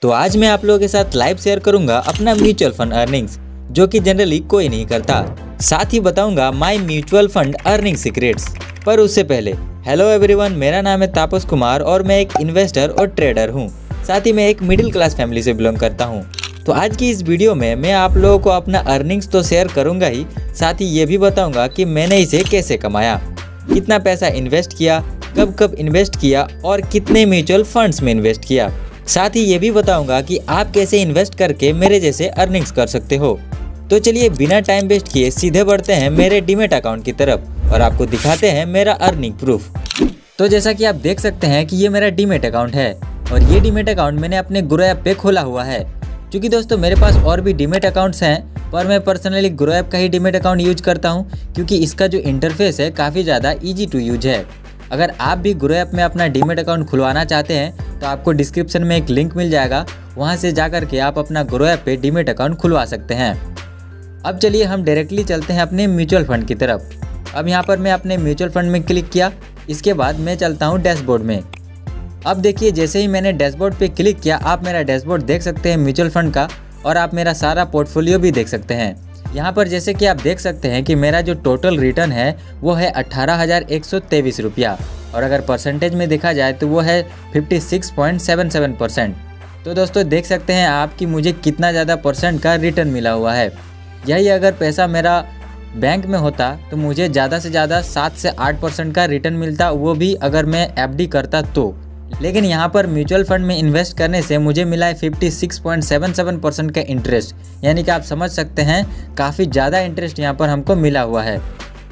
तो आज मैं आप लोगों के साथ लाइव शेयर करूंगा अपना म्यूचुअल फंड अर्निंग्स, जो कि जनरली कोई नहीं करता। साथ ही बताऊंगा my mutual fund earning secrets. पर उससे पहले हेलो एवरीवन, मेरा नाम है तापस कुमार और मैं एक इन्वेस्टर और ट्रेडर हूं। साथ ही मैं एक मिडिल क्लास फैमिली से बिलोंग करता हूं। तो आज की इस वीडियो में मैं आप लोगों को अपना अर्निंग्स तो शेयर करूंगा ही, साथ ही ये भी बताऊंगा कि मैंने इसे कैसे कमाया, कितना पैसा इन्वेस्ट किया, कब कब इन्वेस्ट किया और कितने म्यूचुअल फंड्स में इन्वेस्ट किया। साथ ही ये भी बताऊंगा कि आप कैसे इन्वेस्ट करके मेरे जैसे अर्निंग्स कर सकते हो। तो चलिए बिना टाइम वेस्ट किए सीधे बढ़ते हैं मेरे डीमेट अकाउंट की तरफ और आपको दिखाते हैं मेरा अर्निंग प्रूफ। तो जैसा कि आप देख सकते हैं कि ये मेरा डीमेट अकाउंट है और ये डीमेट अकाउंट मैंने अपने ग्रो ऐप पे खोला हुआ है। क्योंकि दोस्तों मेरे पास और भी डीमेट अकाउंट्स हैं, पर मैं पर्सनली ग्रो ऐप का ही डीमेट अकाउंट यूज करता हूँ क्योंकि इसका जो इंटरफेस है काफ़ी ज़्यादा ईजी टू यूज है। अगर आप भी ग्रो ऐप में अपना डीमेट अकाउंट खुलवाना चाहते हैं तो आपको डिस्क्रिप्शन में एक लिंक मिल जाएगा, वहां से जाकर के आप अपना ग्रो ऐप पे डीमेट अकाउंट खुलवा सकते हैं। अब चलिए हम डायरेक्टली चलते हैं अपने म्यूचुअल फंड की तरफ। अब यहाँ पर मैं अपने म्यूचुअल फंड में क्लिक किया, इसके बाद मैं चलता हूँ डैशबोर्ड में। अब देखिए जैसे ही मैंने डैशबोर्ड पे क्लिक किया, आप मेरा डैशबोर्ड देख सकते हैं म्यूचुअल फंड का और आप मेरा सारा पोर्टफोलियो भी देख सकते हैं। यहाँ पर जैसे कि आप देख सकते हैं कि मेरा जो टोटल रिटर्न है वो है 18,123 रुपया और अगर परसेंटेज में देखा जाए तो वो है 56.77%। तो दोस्तों देख सकते हैं आप कि मुझे कितना ज़्यादा परसेंट का रिटर्न मिला हुआ है। यही अगर पैसा मेरा बैंक में होता तो मुझे ज़्यादा से ज़्यादा 7 से 8% का रिटर्न मिलता, वो भी अगर मैं एफडी करता तो। लेकिन यहाँ पर म्यूचुअल फंड में इन्वेस्ट करने से मुझे मिला है 56.77% का इंटरेस्ट, यानी कि आप समझ सकते हैं काफ़ी ज़्यादा इंटरेस्ट यहाँ पर हमको मिला हुआ है।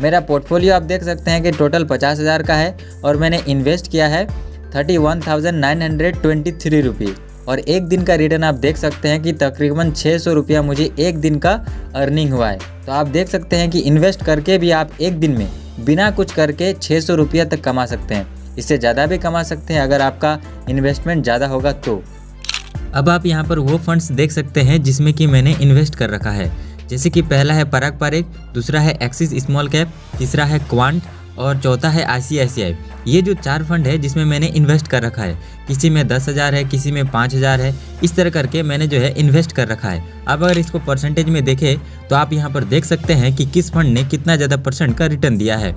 मेरा पोर्टफोलियो आप देख सकते हैं कि टोटल 50,000 का है और मैंने इन्वेस्ट किया है 31,923 रुपये और एक दिन का रिटर्न आप देख सकते हैं कि तकरीबन 600 रुपया मुझे एक दिन का अर्निंग हुआ है। तो आप देख सकते हैं कि इन्वेस्ट करके भी आप एक दिन में बिना कुछ करके 600 रुपया तक कमा सकते हैं, इससे ज़्यादा भी कमा सकते हैं अगर आपका इन्वेस्टमेंट ज़्यादा होगा तो। अब आप यहाँ पर वो फंड्स देख सकते हैं जिसमें कि मैंने इन्वेस्ट कर रखा है, जैसे कि पहला है पराग पारेख, दूसरा है एक्सिस स्मॉल कैप, तीसरा है क्वांट और चौथा है ICICI। ये जो 4 फंड है जिसमें मैंने इन्वेस्ट कर रखा है, किसी में 10,000 है, किसी में 5,000 है, इस तरह करके मैंने जो है इन्वेस्ट कर रखा है। अब अगर इसको परसेंटेज में देखें तो आप यहाँ पर देख सकते हैं कि किस फंड ने कितना ज़्यादा परसेंट का रिटर्न दिया है।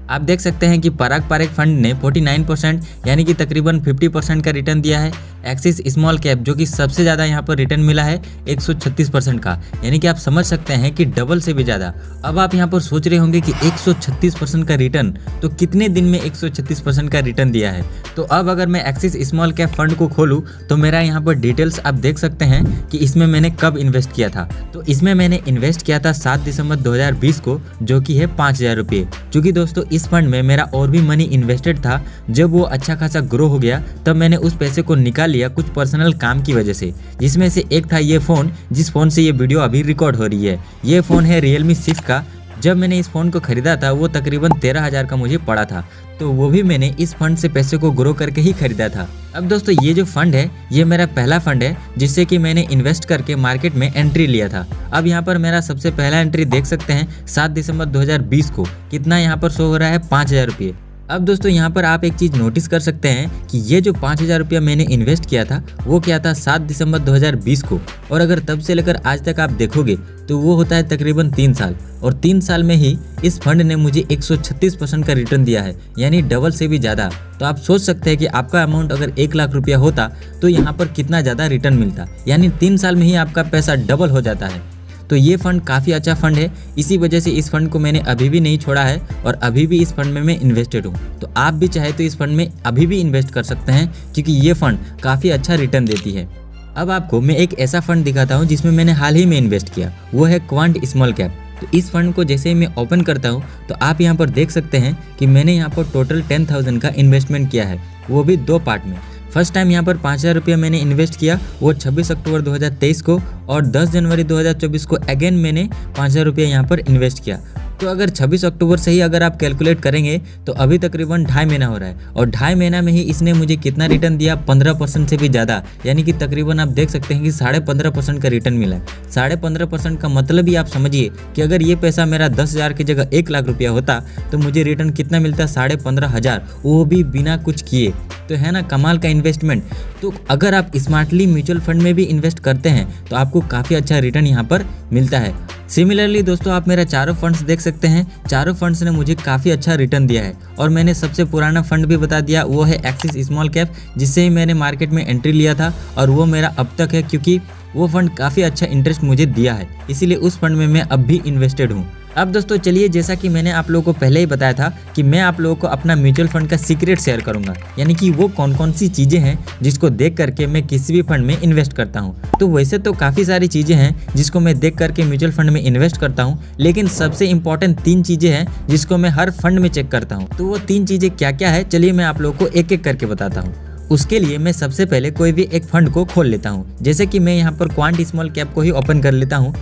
आप देख सकते हैं कि पराग पारेख फंड ने 49% यानी कि तकरीबन 50% का रिटर्न दिया है। एक्सिस स्मॉल कैप जो कि सबसे ज़्यादा यहाँ पर रिटर्न मिला है 136% का, यानी कि आप समझ सकते हैं कि डबल से भी ज़्यादा। अब आप यहाँ पर सोच रहे होंगे कि 136% का रिटर्न, तो कितने दिन में 136% का रिटर्न दिया है। तो अब अगर मैं एक्सिस स्मॉल कैप फंड को खोलूँ तो मेरा यहाँ पर डिटेल्स आप देख सकते हैं कि इसमें मैंने कब इन्वेस्ट किया था। तो इसमें मैंने इन्वेस्ट किया था 7 दिसंबर 2020 को, जो कि है 5,000 रुपये। चूँकि दोस्तों इस फंड में मेरा और भी मनी इन्वेस्टेड था, जब वो अच्छा खासा ग्रो हो गया तब मैंने उस पैसे को निकाल लिया कुछ पर्सनल काम की वजह से, जिसमें से एक था ये फ़ोन, जिस फ़ोन से ये वीडियो अभी रिकॉर्ड हो रही है। ये फ़ोन है Realme 6 का। जब मैंने इस फ़ोन को ख़रीदा था वो तकरीबन 13,000 का मुझे पड़ा था, तो वो भी मैंने इस फंड से पैसे को ग्रो करके ही खरीदा था। अब दोस्तों ये जो फंड है ये मेरा पहला फंड है जिससे कि मैंने इन्वेस्ट करके मार्केट में एंट्री लिया था। अब यहाँ पर मेरा सबसे पहला एंट्री देख सकते हैं 7 दिसंबर 2020 को, कितना यहाँ पर शो हो रहा है 5,000 रुपये। अब दोस्तों यहाँ पर आप एक चीज़ नोटिस कर सकते हैं कि ये जो 5,000 रुपया मैंने इन्वेस्ट किया था वो क्या था 7 दिसंबर 2020 को, और अगर तब से लेकर आज तक आप देखोगे तो वो होता है तकरीबन 3 साल, और 3 साल में ही इस फंड ने मुझे 136% का रिटर्न दिया है, यानी डबल से भी ज़्यादा। तो आप सोच सकते हैं कि आपका अमाउंट अगर 1 लाख रुपया होता तो यहाँ पर कितना ज़्यादा रिटर्न मिलता, यानी 3 साल में ही आपका पैसा डबल हो जाता है। तो ये फंड काफ़ी अच्छा फंड है, इसी वजह से इस फंड को मैंने अभी भी नहीं छोड़ा है और अभी भी इस फंड में मैं इन्वेस्टेड हूँ। तो आप भी चाहे तो इस फंड में अभी भी इन्वेस्ट कर सकते हैं क्योंकि ये फंड काफ़ी अच्छा रिटर्न देती है। अब आपको मैं एक ऐसा फंड दिखाता हूँ जिसमें मैंने हाल ही में इन्वेस्ट किया, वो है क्वांट स्मॉल कैप। तो इस फंड को जैसे ही मैं ओपन करता हूँ तो आप यहाँ पर देख सकते हैं कि मैंने यहाँ पर टोटल 10,000 का इन्वेस्टमेंट किया है, वो भी 2 पार्ट में। फर्स्ट टाइम यहाँ पर 5,000 रुपया मैंने इन्वेस्ट किया, वो 26 अक्टूबर 2023 को, और 10 जनवरी 2024 को अगेन मैंने 5,000 रुपया यहाँ पर इन्वेस्ट किया। तो अगर 26 अक्टूबर से ही अगर आप कैलकुलेट करेंगे तो अभी तकरीबन 2.5 महीना हो रहा है और 2.5 महीना में ही इसने मुझे कितना रिटर्न दिया, 15% से भी ज़्यादा, यानी कि तकरीबन आप देख सकते हैं कि 15.5% का रिटर्न मिला है। 15.5% का मतलब ही आप समझिए कि अगर ये पैसा मेरा 10,000 की जगह 1 लाख रुपया होता तो मुझे रिटर्न कितना मिलता, 15,500, वो भी बिना कुछ किए। तो है ना कमाल का इन्वेस्टमेंट। तो अगर आप स्मार्टली म्यूचुअल फंड में भी इन्वेस्ट करते हैं तो आपको काफ़ी अच्छा रिटर्न यहाँ पर मिलता है। सिमिलरली दोस्तों आप मेरा चारों फंड्स देख सकते हैं, चारों फंड्स ने मुझे काफ़ी अच्छा रिटर्न दिया है और मैंने सबसे पुराना फंड भी बता दिया, वो है एक्सिस स्मॉल कैप, जिससे ही मैंने मार्केट में एंट्री लिया था और वो मेरा अब तक है, क्योंकि वो फंड काफ़ी अच्छा इंटरेस्ट मुझे दिया है, इसीलिए उस फंड में मैं अब भी इन्वेस्टेड हूँ। अब दोस्तों चलिए, जैसा कि मैंने आप लोगों को पहले ही बताया था कि मैं आप लोगों को अपना म्यूचुअल फंड का सीक्रेट शेयर करूंगा, यानी कि वो कौन कौन सी चीज़ें हैं जिसको देख करके मैं किसी भी फंड में इन्वेस्ट करता हूं। तो वैसे तो काफ़ी सारी चीज़ें हैं जिसको मैं देख करके म्यूचुअल फंड में इन्वेस्ट करता हूँ, लेकिन सबसे इंपॉर्टेंट 3 चीज़ें हैं जिसको मैं हर फंड में चेक करता हूँ। तो वो 3 चीज़ें क्या क्या है, चलिए मैं आप लोगों को एक एक करके बताता हूँ। उसके लिए मैं सबसे पहले कोई भी एक फंड को खोल लेता हूँ, जैसे कि मैं यहाँ पर क्वांट स्मॉल कैप को ही ओपन कर लेता हूँ।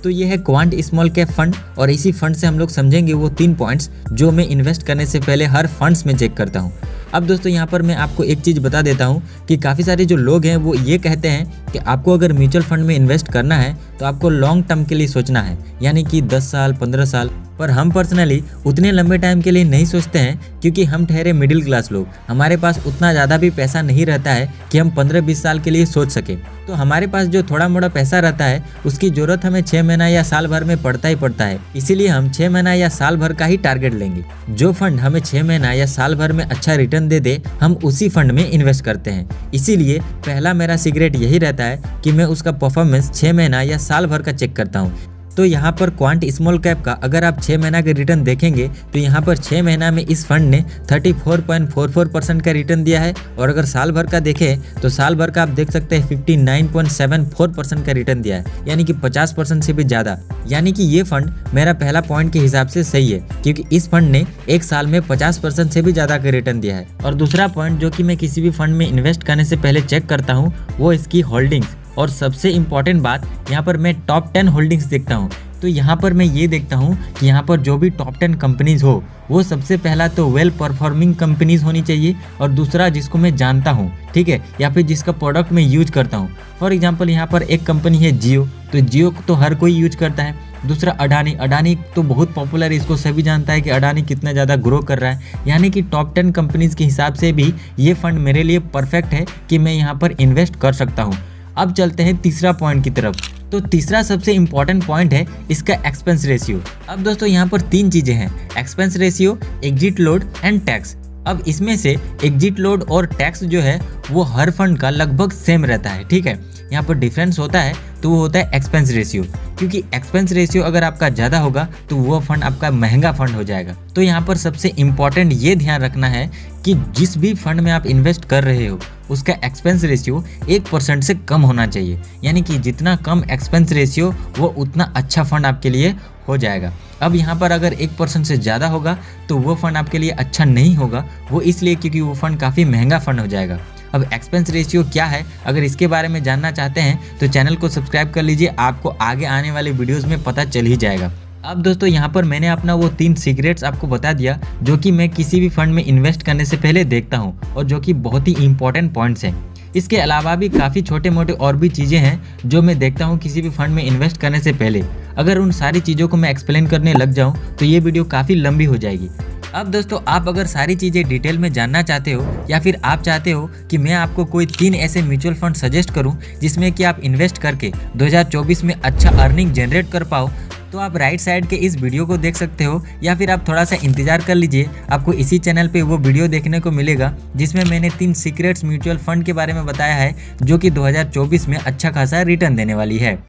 तो ये है क्वांट स्मॉल कैप फंड और इसी फंड से हम लोग समझेंगे वो 3 पॉइंट्स जो मैं इन्वेस्ट करने से पहले हर फंड्स में चेक करता हूँ। अब दोस्तों यहाँ पर मैं आपको एक चीज़ बता देता हूँ कि काफ़ी सारे जो लोग हैं वो ये कहते हैं कि आपको अगर म्यूचुअल फंड में इन्वेस्ट करना है तो आपको लॉन्ग टर्म के लिए सोचना है, यानी कि 10 साल 15 साल। पर हम पर्सनली उतने लंबे टाइम के लिए नहीं सोचते हैं, क्योंकि हम ठहरे मिडिल क्लास लोग, हमारे पास उतना ज़्यादा भी पैसा नहीं रहता है कि हम 15-20 साल के लिए सोच सके। तो हमारे पास जो थोड़ा मोड़ा पैसा रहता है उसकी ज़रूरत हमें 6 महीना या साल भर में पड़ता ही पड़ता है, इसीलिए हम 6 महीना या साल भर का ही टारगेट लेंगे। जो फंड हमें 6 महीना या साल भर में अच्छा रिटर्न दे दे, हम उसी फंड में इन्वेस्ट करते हैं। इसीलिए पहला मेरा सीक्रेट यही रहता है कि मैं उसका परफॉर्मेंस 6 महीना या साल भर का चेक करता हूँ। तो यहाँ पर क्वांट स्मॉल कैप का अगर आप 6 महीना के रिटर्न देखेंगे तो यहाँ पर 6 महीना में इस फंड ने 34.44% का रिटर्न दिया है, और अगर साल भर का देखें तो साल भर का आप देख सकते हैं 59.74% का रिटर्न दिया है, यानी कि 50% से भी ज़्यादा। यानी कि ये फंड मेरा पहला पॉइंट के हिसाब से सही है, क्योंकि इस फंड ने एक साल में 50% से भी ज़्यादा का रिटर्न दिया है। और दूसरा पॉइंट जो कि मैं किसी भी फंड में इन्वेस्ट करने से पहले चेक करता हूँ वो इसकी होल्डिंग्स। और सबसे इम्पॉर्टेंट बात, यहाँ पर मैं टॉप 10 होल्डिंग्स देखता हूँ। तो यहाँ पर मैं ये देखता हूँ कि यहाँ पर जो भी टॉप 10 कंपनीज हो वो सबसे पहला तो वेल परफॉर्मिंग कंपनीज होनी चाहिए, और दूसरा जिसको मैं जानता हूँ, ठीक है, या फिर जिसका प्रोडक्ट मैं यूज करता हूँ। फॉर एग्जांपल यहाँ पर एक कंपनी है जियो, तो जियो को तो हर कोई यूज करता है। दूसरा अडानी तो बहुत पॉपुलर है, इसको सभी जानता है कि अडानी कितना ज़्यादा ग्रो कर रहा है। यानी कि टॉप 10 कंपनीज के हिसाब से भी ये फंड मेरे लिए परफेक्ट है कि मैं यहाँ पर इन्वेस्ट कर सकता हूँ। अब चलते हैं तीसरा पॉइंट की तरफ। तो तीसरा सबसे इम्पॉर्टेंट पॉइंट है इसका एक्सपेंस रेशियो। अब दोस्तों यहाँ पर 3 चीज़ें हैं, expense ratio, exit load and tax. अब इसमें से एग्जिट लोड और टैक्स जो है वो हर फंड का लगभग सेम रहता है, ठीक है। यहाँ पर डिफरेंस होता है तो वो होता है एक्सपेंस रेशियो, क्योंकि एक्सपेंस रेशियो अगर आपका ज़्यादा होगा तो वो फंड आपका महंगा फंड हो जाएगा। तो यहाँ पर सबसे इम्पॉर्टेंट ये ध्यान रखना है कि जिस भी फंड में आप इन्वेस्ट कर रहे हो उसका एक्सपेंस रेशियो 1% से कम होना चाहिए, यानी कि जितना कम एक्सपेंस रेशियो वो उतना अच्छा फंड आपके लिए हो जाएगा। अब यहाँ पर अगर 1% से ज़्यादा होगा तो वो फंड आपके लिए अच्छा नहीं होगा, वो इसलिए क्योंकि वो फंड काफ़ी महंगा फंड हो जाएगा। अब एक्सपेंस रेशियो क्या है, अगर इसके बारे में जानना चाहते हैं तो चैनल को सब्सक्राइब कर लीजिए, आपको आगे आने वाले वीडियोस में पता चल ही जाएगा। अब दोस्तों यहाँ पर मैंने अपना वो 3 सीक्रेट्स आपको बता दिया जो कि मैं किसी भी फंड में इन्वेस्ट करने से पहले देखता हूँ, और जो कि बहुत ही इंपॉर्टेंट पॉइंट्स हैं। इसके अलावा भी काफ़ी छोटे मोटे और भी चीज़ें हैं जो मैं देखता हूँ किसी भी फंड में इन्वेस्ट करने से पहले। अगर उन सारी चीज़ों को मैं एक्सप्लेन करने लग जाऊँ तो ये वीडियो काफ़ी लंबी हो जाएगी। अब दोस्तों आप अगर सारी चीज़ें डिटेल में जानना चाहते हो, या फिर आप चाहते हो कि मैं आपको कोई 3 ऐसे म्यूचुअल फंड सजेस्ट करूं जिसमें कि आप इन्वेस्ट करके 2024 में अच्छा अर्निंग जनरेट कर पाओ, तो आप राइट साइड के इस वीडियो को देख सकते हो, या फिर आप थोड़ा सा इंतजार कर लीजिए, आपको इसी चैनल पे वो वीडियो देखने को मिलेगा जिसमें मैंने 3 सीक्रेट्स म्यूचुअल फंड के बारे में बताया है जो कि 2024 में अच्छा खासा रिटर्न देने वाली है।